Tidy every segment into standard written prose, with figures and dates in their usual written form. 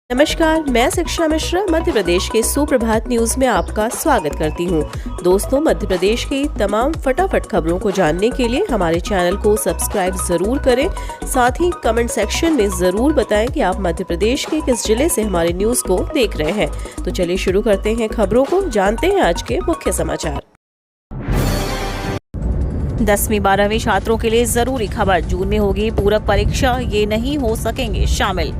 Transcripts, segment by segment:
नमस्कार, मैं शिक्षा मिश्रा मध्य प्रदेश के सुप्रभात न्यूज में आपका स्वागत करती हूं। दोस्तों, मध्य प्रदेश की तमाम फटाफट खबरों को जानने के लिए हमारे चैनल को सब्सक्राइब जरूर करें। साथ ही कमेंट सेक्शन में जरूर बताएं कि आप मध्य प्रदेश के किस जिले से हमारे न्यूज को देख रहे हैं। तो चलिए शुरू करते हैं खबरों को, जानते हैं आज के मुख्य समाचार। 10वीं 12वीं छात्रों के लिए जरूरी खबर, जून में होगी पूरक परीक्षा, ये नहीं हो सकेंगे शामिल।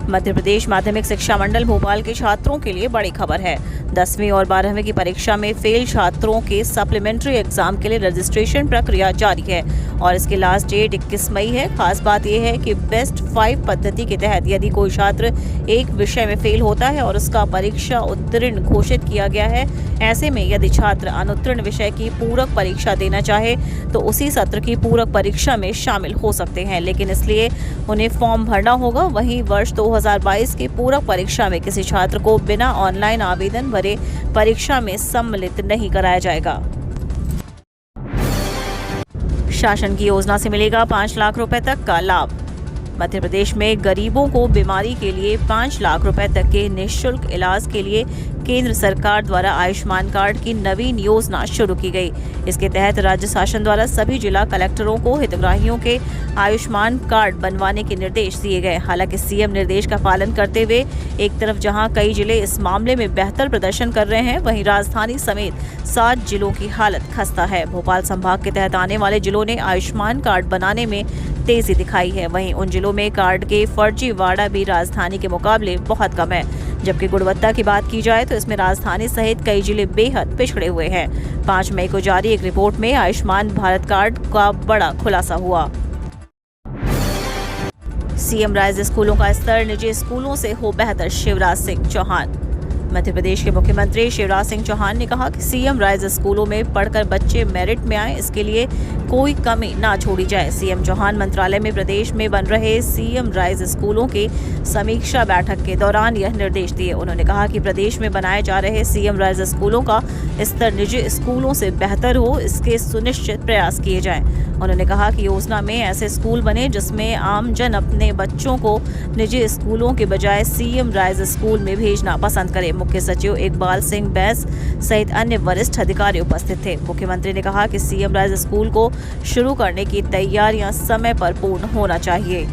मध्य प्रदेश माध्यमिक शिक्षा मंडल भोपाल के छात्रों के लिए बड़ी खबर है। 10वीं और 12वीं की परीक्षा में फेल छात्रों के सप्लीमेंट्री एग्जाम के लिए रजिस्ट्रेशन प्रक्रिया जारी है और इसकी लास्ट डेट 21 मई है। खास बात यह है कि बेस्ट 5 पद्धति के तहत यदि कोई छात्र एक विषय में फेल होता है और उसका परीक्षा उत्तीर्ण घोषित किया गया है, ऐसे में यदि छात्र अनुत्तीर्ण विषय की पूरक परीक्षा देना चाहे तो उसी सत्र की पूरक परीक्षा में शामिल हो सकते हैं, लेकिन इसलिए उन्हें फॉर्म भरना होगा। वहीं वर्ष 2022 की पूरक परीक्षा में किसी छात्र को बिना ऑनलाइन आवेदन भरे परीक्षा में सम्मिलित नहीं कराया जाएगा। शासन की योजना से मिलेगा 5 लाख रुपए तक का लाभ। मध्य प्रदेश में गरीबों को बीमारी के लिए 5 लाख रुपए तक के निःशुल्क इलाज के लिए केंद्र सरकार द्वारा आयुष्मान कार्ड की नवीन योजना शुरू की गई। इसके तहत राज्य शासन द्वारा सभी जिला कलेक्टरों को हितग्राहियों के आयुष्मान कार्ड बनवाने के निर्देश दिए गए। हालांकि सीएम निर्देश का पालन करते हुए एक तरफ जहां कई जिले इस मामले में बेहतर प्रदर्शन कर रहे हैं, वहीं राजधानी समेत 7 जिलों की हालत खस्ता है। भोपाल संभाग के तहत आने वाले जिलों ने आयुष्मान कार्ड बनाने में तेजी दिखाई है। वहीं उन जिलों में कार्ड के फर्जीवाड़ा भी राजधानी के मुकाबले बहुत कम है, जबकि गुणवत्ता की बात की जाए तो इसमें राजधानी सहित कई जिले बेहद पिछड़े हुए हैं। 5 मई को जारी एक रिपोर्ट में आयुष्मान भारत कार्ड का बड़ा खुलासा हुआ। सीएम राइज स्कूलों का स्तर निजी स्कूलों से हो बेहतर, शिवराज सिंह चौहान। मध्य प्रदेश के मुख्यमंत्री शिवराज सिंह चौहान ने कहा कि सीएम राइज स्कूलों में पढ़कर बच्चे मेरिट में आए, इसके लिए कोई कमी ना छोड़ी जाए। सीएम चौहान मंत्रालय में प्रदेश में बन रहे सीएम राइज स्कूलों की समीक्षा बैठक के दौरान यह निर्देश दिए। उन्होंने कहा कि प्रदेश में बनाए जा रहे सीएम राइज स्कूलों का स्तर निजी स्कूलों से बेहतर हो, इसके सुनिश्चित प्रयास किए जाएं। उन्होंने कहा कि योजना में ऐसे स्कूल बने जिसमें आमजन अपने बच्चों को निजी स्कूलों के बजाय सीएम राइज स्कूल में भेजना पसंद करे। मुख्य सचिव इकबाल सिंह बैस सहित अन्य वरिष्ठ अधिकारी उपस्थित थे। मुख्यमंत्री ने कहा कि सीएम राइज स्कूल को शुरू करने की तैयारियां समय पर पूर्ण होना चाहिए।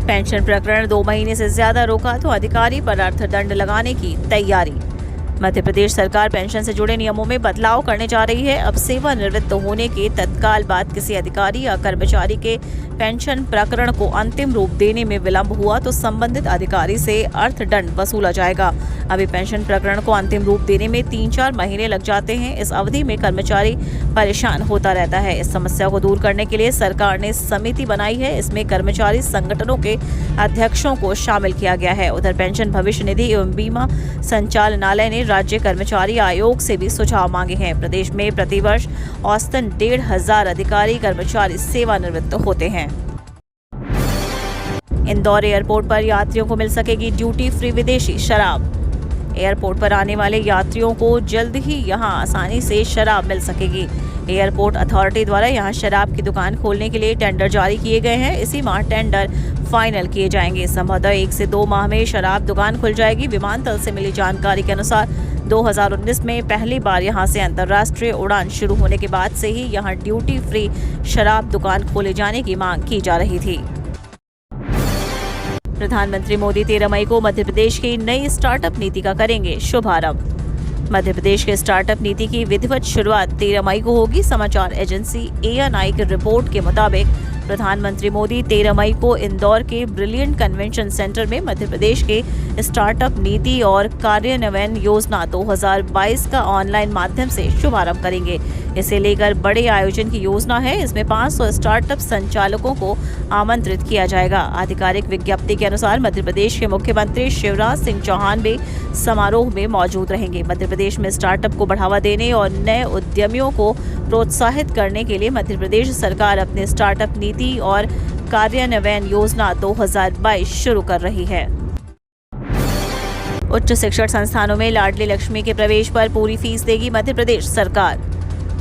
पेंशन प्रकरण 2 महीने से ज्यादा रोका तो अधिकारी पर अर्थदंड लगाने की तैयारी। मध्य प्रदेश सरकार पेंशन से जुड़े नियमों में बदलाव करने जा रही है। अब सेवानिवृत्त होने के तत्काल बाद किसी अधिकारी या कर्मचारी के पेंशन प्रकरण को अंतिम रूप देने में विलंब हुआ तो संबंधित अधिकारी से अर्थदंड वसूला जाएगा। अभी पेंशन प्रकरण को अंतिम रूप देने में 3-4 महीने लग जाते हैं। इस अवधि में कर्मचारी परेशान होता रहता है। इस समस्या को दूर करने के लिए सरकार ने समिति बनाई है। इसमें कर्मचारी संगठनों के अध्यक्षों को शामिल किया गया है। उधर पेंशन भविष्य निधि एवं बीमा संचालनालय ने राज्य कर्मचारी आयोग से भी सुझाव मांगे हैं। प्रदेश में प्रतिवर्ष औसतन 1,500 अधिकारी कर्मचारी सेवानिवृत्त होते हैं। इंदौर एयरपोर्ट पर यात्रियों को मिल सकेगी ड्यूटी फ्री विदेशी शराब। एयरपोर्ट पर आने वाले यात्रियों को जल्द ही यहां आसानी से शराब मिल सकेगी। एयरपोर्ट अथॉरिटी द्वारा यहां शराब की दुकान खोलने के लिए टेंडर जारी किए गए हैं। इसी माह टेंडर फाइनल किए जाएंगे। संभवतः 1 से 2 माह में शराब दुकान खुल जाएगी। विमानतल से मिली जानकारी के अनुसार 2019 में पहली बार यहां से अंतर्राष्ट्रीय उड़ान शुरू होने के बाद से ही यहां ड्यूटी फ्री शराब दुकान खोले जाने की मांग की जा रही थी। प्रधानमंत्री मोदी 13 मई को मध्य प्रदेश की नई स्टार्टअप नीति का करेंगे शुभारंभ। मध्य प्रदेश के स्टार्टअप नीति की विधिवत शुरुआत 13 मई को होगी। समाचार एजेंसी ANI की रिपोर्ट के मुताबिक प्रधानमंत्री मोदी 13 मई को इंदौर के ब्रिलियंट कन्वेंशन सेंटर में मध्य प्रदेश के स्टार्टअप नीति और कार्यान्वयन योजना 2022 का ऑनलाइन माध्यम से शुभारंभ करेंगे। इसे लेकर बड़े आयोजन की योजना है। इसमें 500 स्टार्टअप संचालकों को आमंत्रित किया जाएगा। आधिकारिक विज्ञप्ति के अनुसार मध्य प्रदेश के मुख्यमंत्री शिवराज सिंह चौहान भी समारोह में मौजूद रहेंगे। मध्य प्रदेश में स्टार्टअप को बढ़ावा देने और नए उद्यमियों को प्रोत्साहित करने के लिए मध्य प्रदेश सरकार अपने स्टार्टअप नीति और कार्यान्वयन योजना 2022 शुरू कर रही है। उच्च शिक्षण संस्थानों में लाडली लक्ष्मी के प्रवेश पर पूरी फीस देगी मध्य प्रदेश सरकार।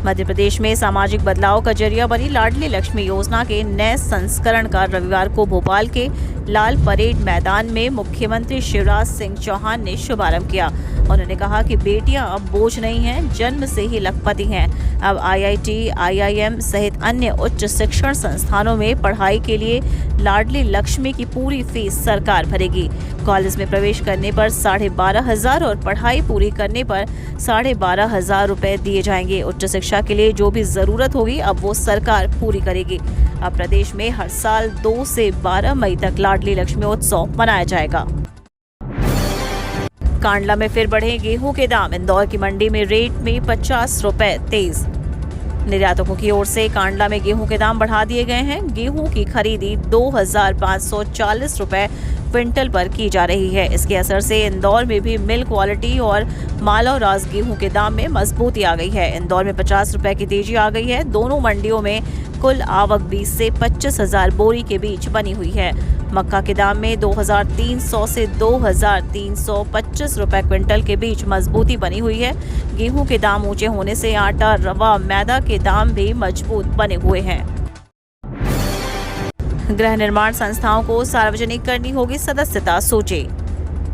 मध्य प्रदेश में सामाजिक बदलाव का जरिया बनी लाडली लक्ष्मी योजना के नए संस्करण का रविवार को भोपाल के लाल परेड मैदान में मुख्यमंत्री शिवराज सिंह चौहान ने शुभारंभ किया। उन्होंने कहा कि बेटियां अब बोझ नहीं हैं, जन्म से ही लखपति हैं। अब IIT, IIM सहित अन्य उच्च शिक्षण संस्थानों में पढ़ाई के लिए लाडली लक्ष्मी की पूरी फीस सरकार भरेगी। कॉलेज में प्रवेश करने पर 12,500 और पढ़ाई पूरी करने पर 12,500 रुपए दिए जाएंगे। उच्च शिक्षा के लिए जो भी जरूरत होगी अब वो सरकार पूरी करेगी। अब प्रदेश में हर साल 2 से 12 मई तक लाडली लक्ष्मी उत्सव मनाया जाएगा। कांडला में फिर बढ़े गेहूं के दाम, इंदौर की मंडी में रेट में 50 रुपए तेज। निर्यातकों की ओर से कांडला में गेहूं के दाम बढ़ा दिए गए हैं। गेहूं की खरीदी 2,540 रुपए क्विंटल पर की जा रही है। इसके असर से इंदौर में भी मिल क्वालिटी और मालव राज गेहूं के दाम में मजबूती आ गई है। इंदौर में 50 रुपए की तेजी आ गई है। दोनों मंडियों में कुल आवक 20 से 25,000 बोरी के बीच बनी हुई है। मक्का के दाम में 2,300 से 2,325 रुपए क्विंटल के बीच मजबूती बनी हुई है। गेहूं के दाम ऊंचे होने से आटा, रवा, मैदा के दाम भी मजबूत बने हुए हैं। गृह निर्माण संस्थाओं को सार्वजनिक करनी होगी सदस्यता सूची।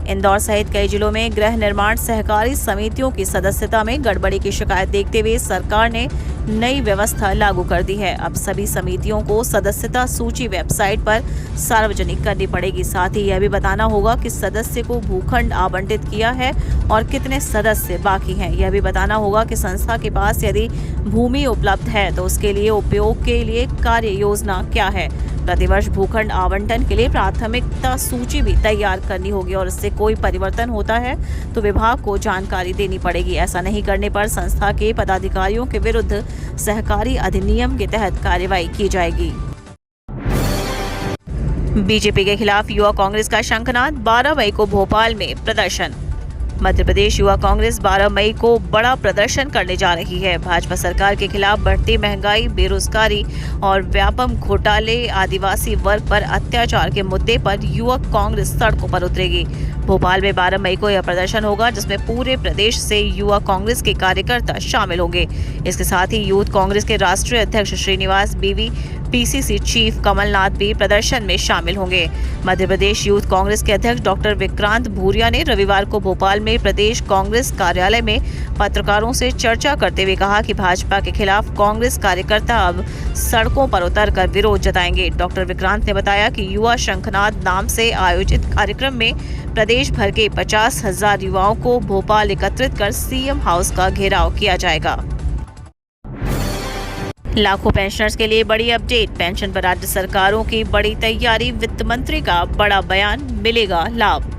इंदौर सहित कई जिलों में गृह निर्माण सहकारी समितियों की सदस्यता में गड़बड़ी की शिकायत देखते हुए सरकार ने नई व्यवस्था लागू कर दी है। अब सभी समितियों को सदस्यता सूची वेबसाइट पर सार्वजनिक करनी पड़ेगी। साथ ही यह भी बताना होगा कि सदस्य को भूखंड आवंटित किया है और कितने सदस्य बाकी हैं। यह भी बताना होगा कि संस्था के पास यदि भूमि उपलब्ध है तो उसके लिए उपयोग के लिए कार्य योजना क्या है। प्रतिवर्ष भूखंड आवंटन के लिए प्राथमिकता सूची भी तैयार करनी होगी और इससे कोई परिवर्तन होता है तो विभाग को जानकारी देनी पड़ेगी। ऐसा नहीं करने पर संस्था के पदाधिकारियों के विरुद्ध सहकारी अधिनियम के तहत कार्रवाई की जाएगी। बीजेपी के खिलाफ युवा कांग्रेस का शंखनाद, 12 मई को भोपाल में प्रदर्शन। मध्य प्रदेश युवा कांग्रेस 12 मई को बड़ा प्रदर्शन करने जा रही है। भाजपा सरकार के खिलाफ बढ़ती महंगाई, बेरोजगारी और व्यापक घोटाले, आदिवासी वर्ग पर अत्याचार के मुद्दे पर युवक कांग्रेस सड़कों पर उतरेगी। भोपाल में 12 मई को यह प्रदर्शन होगा जिसमें पूरे प्रदेश से युवा कांग्रेस के कार्यकर्ता शामिल होंगे। इसके साथ ही यूथ कांग्रेस के राष्ट्रीय अध्यक्ष श्रीनिवास बीवी, PCC चीफ कमलनाथ भी प्रदर्शन में शामिल होंगे। मध्य प्रदेश यूथ कांग्रेस के अध्यक्ष डॉक्टर विक्रांत भूरिया ने रविवार को भोपाल में प्रदेश कांग्रेस कार्यालय में पत्रकारों से चर्चा करते हुए कहा कि भाजपा के खिलाफ कांग्रेस कार्यकर्ता अब सड़कों पर उतरकर विरोध जताएंगे। डॉक्टर विक्रांत ने बताया कि युवा शंखनाद नाम से आयोजित कार्यक्रम में प्रदेश भर के 50,000 युवाओं को भोपाल एकत्रित कर CM हाउस का घेराव किया जाएगा। लाखों पेंशनर्स के लिए बड़ी अपडेट, पेंशन पर राज्य सरकारों की बड़ी तैयारी, वित्त मंत्री का बड़ा बयान, मिलेगा लाभ।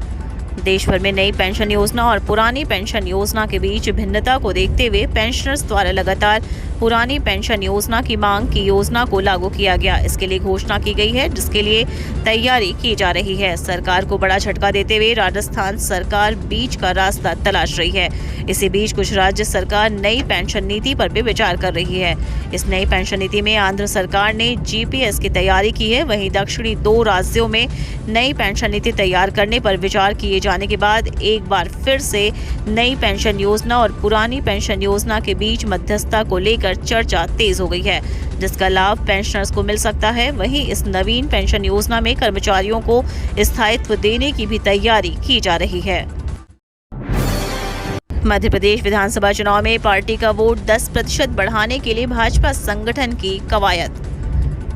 देश भर में नई पेंशन योजना और पुरानी पेंशन योजना के बीच भिन्नता को देखते हुए पेंशनर्स द्वारा लगातार पुरानी पेंशन योजना की मांग की योजना को लागू किया गया। इसके लिए घोषणा की गई है जिसके लिए तैयारी की जा रही है। सरकार को बड़ा झटका देते हुए राजस्थान सरकार बीच का रास्ता तलाश रही है। इसी बीच कुछ राज्य सरकार नई पेंशन नीति पर भी विचार कर रही है। इस नई पेंशन नीति में आंध्र सरकार ने GPS की तैयारी की है। वहीं दक्षिणी 2 राज्यों में नई पेंशन नीति तैयार करने पर विचार किए जाने के बाद एक बार फिर से नई पेंशन योजना और पुरानी पेंशन योजना के बीच मध्यस्थता को लेकर चर्चा तेज हो गई है, जिसका लाभ पेंशनर्स को मिल सकता है। वहीं इस नवीन पेंशन योजना में कर्मचारियों को स्थायित्व देने की भी तैयारी की जा रही है। मध्य प्रदेश विधानसभा चुनाव में पार्टी का वोट 10% बढ़ाने के लिए भाजपा संगठन की कवायद।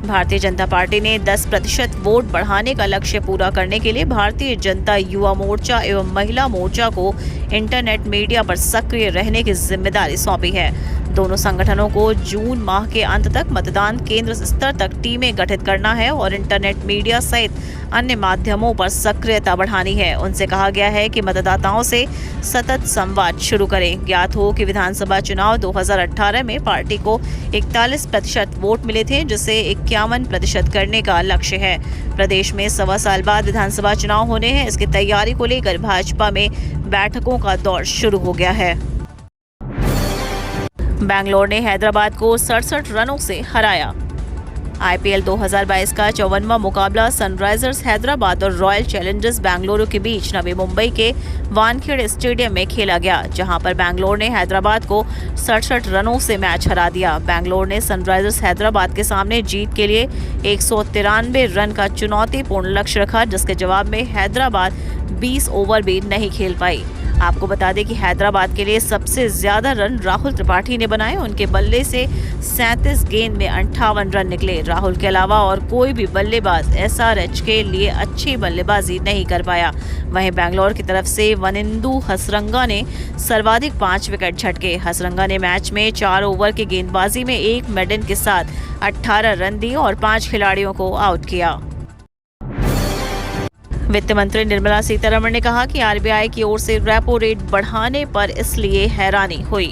भारतीय जनता पार्टी ने 10% वोट बढ़ाने का लक्ष्य पूरा करने के लिए भारतीय जनता युवा मोर्चा एवं महिला मोर्चा को इंटरनेट मीडिया पर सक्रिय रहने की जिम्मेदारी सौंपी है। दोनों संगठनों को जून माह के अंत तक मतदान केंद्र स्तर तक टीमें गठित करना है और इंटरनेट मीडिया सहित अन्य माध्यमों पर सक्रियता बढ़ानी है। उनसे कहा गया है कि मतदाताओं से सतत संवाद शुरू करें। ज्ञात हो कि विधानसभा चुनाव 2018 में पार्टी को 41% वोट मिले थे, जिसे 51% करने का लक्ष्य है। प्रदेश में 1.25 साल बाद विधानसभा चुनाव होने हैं। इसकी तैयारी को लेकर भाजपा में बैठकों का दौर शुरू हो गया है। बैंगलोर ने हैदराबाद को 67 रनों से हराया। आईपीएल 2022 का 54वां मुकाबला सनराइजर्स हैदराबाद और रॉयल चैलेंजर्स बेंगलुरु के बीच नवी मुंबई के वानखेड़े स्टेडियम में खेला गया, जहां पर बेंगलोर ने हैदराबाद को 67 रनों से मैच हरा दिया। बेंगलोर ने सनराइजर्स हैदराबाद के सामने जीत के लिए 193 रन का चुनौतीपूर्ण लक्ष्य रखा, जिसके जवाब में हैदराबाद 20 ओवर भी नहीं खेल पाई। आपको बता दें कि हैदराबाद के लिए सबसे ज्यादा रन राहुल त्रिपाठी ने बनाए। उनके बल्ले से 37 गेंद में 58 रन निकले। राहुल के अलावा और कोई भी बल्लेबाज एसआरएच के लिए अच्छी बल्लेबाजी नहीं कर पाया। वहीं बेंगलोर की तरफ से वनिंदु हसरंगा ने सर्वाधिक 5 विकेट झटके। हसरंगा ने मैच में 4 ओवर की गेंदबाजी में एक मेडन के साथ 18 रन दिए और 5 खिलाड़ियों को आउट किया। वित्त मंत्री निर्मला सीतारमण ने कहा कि आरबीआई की ओर से रेपो रेट बढ़ाने पर इसलिए हैरानी हुई।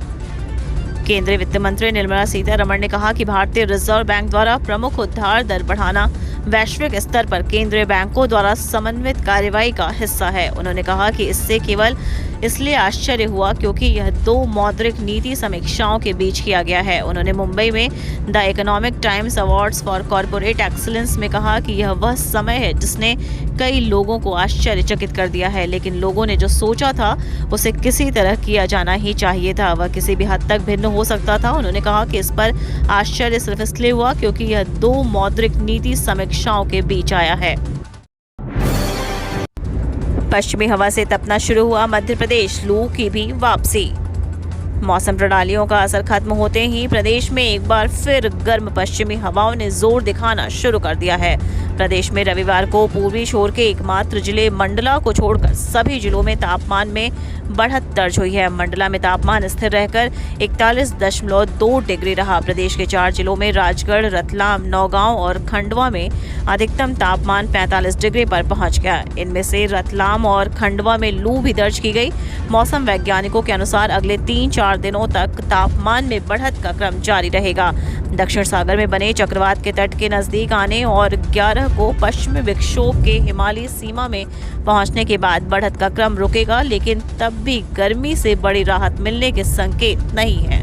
केंद्रीय वित्त मंत्री निर्मला सीतारमण ने कहा कि भारतीय रिजर्व बैंक द्वारा प्रमुख उधार दर बढ़ाना वैश्विक स्तर पर केंद्रीय बैंकों द्वारा समन्वित कार्रवाई का हिस्सा है। उन्होंने कहा कि इससे केवल इसलिए आश्चर्य हुआ क्योंकि यह 2 मौद्रिक नीति समीक्षाओं के बीच किया गया है। उन्होंने मुंबई में the economic times awards for corporate excellence में कहा कि यह वह समय है जिसने कई लोगों को आश्चर्यचकित कर दिया है, लेकिन लोगों ने जो सोचा था उसे किसी तरह किया जाना ही चाहिए था, वह किसी भी हद तक भिन्न हो सकता था। उन्होंने कहा कि इस पर आश्चर्य सिर्फ इसलिए हुआ क्योंकि यह 2 मौद्रिक नीति समीक्षाओं के बीच आया है। पश्चिमी हवा से तपना शुरू हुआ मध्य प्रदेश, लू की भी वापसी। मौसम प्रणालियों का असर खत्म होते ही प्रदेश में एक बार फिर गर्म पश्चिमी हवाओं ने जोर दिखाना शुरू कर दिया है। प्रदेश में रविवार को पूर्वी छोर के एकमात्र जिले मंडला को छोड़कर सभी जिलों में तापमान में बढ़त दर्ज हुई है। मंडला में तापमान स्थिर रहकर 41.2 डिग्री रहा। प्रदेश के 4 जिलों में राजगढ़, रतलाम, नौगांव और खंडवा में अधिकतम तापमान 45 डिग्री पर पहुंच गया। इनमें से रतलाम और खंडवा में लू भी दर्ज की गई। मौसम वैज्ञानिकों के अनुसार अगले 3-4 दिनों तक तापमान में बढ़त का क्रम जारी रहेगा। दक्षिण सागर में बने चक्रवात के तट के नजदीक आने और 11 को पश्चिमी विक्षोभ के हिमालयी सीमा में पहुंचने के बाद बढ़त का क्रम रुकेगा, लेकिन तब भी गर्मी से बड़ी राहत मिलने के संकेत नहीं है।